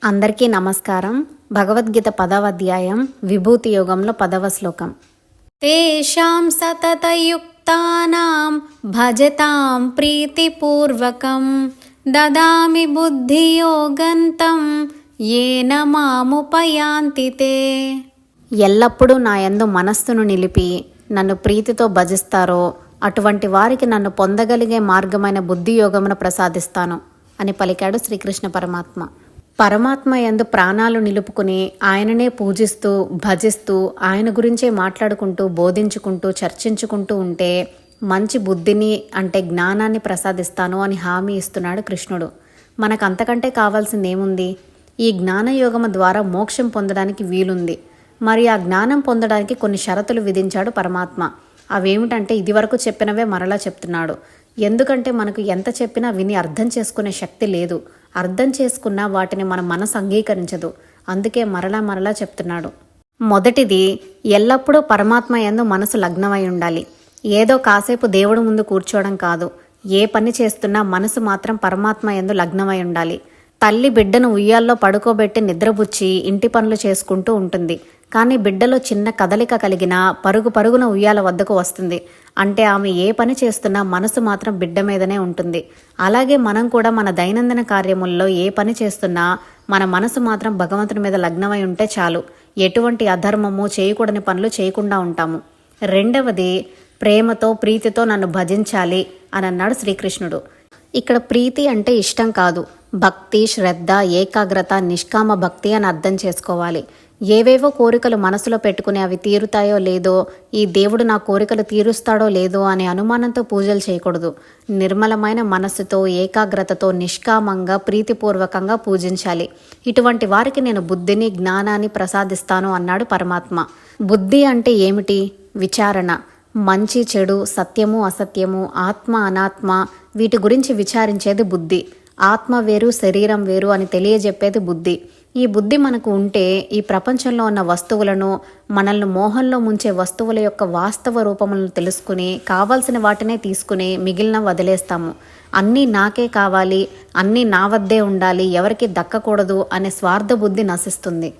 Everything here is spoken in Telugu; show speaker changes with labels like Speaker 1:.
Speaker 1: అందరికీ నమస్కారం. భగవద్గీత 10వ అధ్యాయం విభూతి యోగంలో 10వ శ్లోకం. తేషాం సతతయుక్తానాం భజతాం ప్రీతిపూర్వకం దదామి బుద్ధియోగంతం ఏన మాముపయాంతి తే. ఎల్లప్పుడూ నా యందు మనస్సును నిలిపి నన్ను ప్రీతితో భజిస్తారో అటువంటి వారికి నన్ను పొందగలిగే మార్గమైన బుద్ధియోగమును ప్రసాదిస్తాను అని పలికాడు శ్రీకృష్ణ పరమాత్మ. పరమాత్మ యందు ప్రాణాలు నిలుపుకుని ఆయననే పూజిస్తూ భజిస్తూ ఆయన గురించే మాట్లాడుకుంటూ బోధించుకుంటూ చర్చించుకుంటూ ఉంటే మంచి బుద్ధిని అంటే జ్ఞానాన్ని ప్రసాదిస్తాను అని హామీ ఇస్తున్నాడు కృష్ణుడు. మనకు అంతకంటే కావాల్సింది ఏముంది? ఈ జ్ఞానయోగము ద్వారా మోక్షం పొందడానికి వీలుంది. మరి ఆ జ్ఞానం పొందడానికి కొన్ని షరతులు విధించాడు పరమాత్మ. అవేమిటంటే ఇదివరకు చెప్పినవే మరలా చెప్తున్నాడు. ఎందుకంటే మనకు ఎంత చెప్పినా విని అర్థం చేసుకునే శక్తి లేదు. అర్థం చేసుకున్నా వాటిని మన మనసు అంగీకరించదు. అందుకే మరలా చెప్తున్నాడు. మొదటిది, ఎల్లప్పుడూ పరమాత్మ యందు మనసు లగ్నమై ఉండాలి. ఏదో కాసేపు దేవుడి ముందు కూర్చోవడం కాదు. ఏ పని చేస్తున్నా మనసు మాత్రం పరమాత్మ యందు లగ్నమై ఉండాలి. తల్లి బిడ్డను ఉయ్యాల్లో పడుకోబెట్టి నిద్రపుచ్చి ఇంటి పనులు చేసుకుంటూ ఉంటుంది. కానీ బిడ్డలో చిన్న కదలిక కలిగినా పరుగున ఉయ్యాల వద్దకు వస్తుంది. అంటే ఆమె ఏ పని చేస్తున్నా మనసు మాత్రం బిడ్డ మీదనే ఉంటుంది. అలాగే మనం కూడా మన దైనందిన కార్యముల్లో ఏ పని చేస్తున్నా మన మనసు మాత్రం భగవంతుని మీద లగ్నమై ఉంటే చాలు. ఎటువంటి అధర్మము చేయకూడని పనులు చేయకుండా ఉంటాము. రెండవది, ప్రేమతో ప్రీతితో నన్ను భజించాలి అని అన్నాడు శ్రీకృష్ణుడు. ఇక్కడ ప్రీతి అంటే ఇష్టం కాదు, భక్తి, శ్రద్ధ, ఏకాగ్రత, నిష్కామ భక్తి అని అర్థం చేసుకోవాలి. ఏవేవో కోరికలు మనసులో పెట్టుకుని అవి తీరుతాయో లేదో, ఈ దేవుడు నా కోరికలు తీరుస్తాడో లేదో అనే అనుమానంతో పూజలు చేయకూడదు. నిర్మలమైన మనస్సుతో ఏకాగ్రతతో నిష్కామంగా ప్రీతిపూర్వకంగా పూజించాలి. ఇటువంటి వారికి నేను బుద్ధిని జ్ఞానాన్ని ప్రసాదిస్తాను అన్నాడు పరమాత్మ. బుద్ధి అంటే ఏమిటి? విచారణ. మంచి చెడు, సత్యము అసత్యము, ఆత్మ అనాత్మ వీటి గురించి విచారించేది బుద్ధి. ఆత్మ వేరు శరీరం వేరు అని తెలియజెప్పేది బుద్ధి. ఈ బుద్ధి మనకు ఉంటే ఈ ప్రపంచంలో ఉన్న వస్తువులను, మనల్ని మోహంలో ముంచే వస్తువుల యొక్క వాస్తవ రూపములను తెలుసుకుని కావాల్సిన వాటినే తీసుకుని మిగిలిన వదిలేస్తాము. అన్నీ నాకే కావాలి, అన్నీ నా వద్దే ఉండాలి, ఎవరికి దక్కకూడదు అనే స్వార్థ బుద్ధి నశిస్తుంది.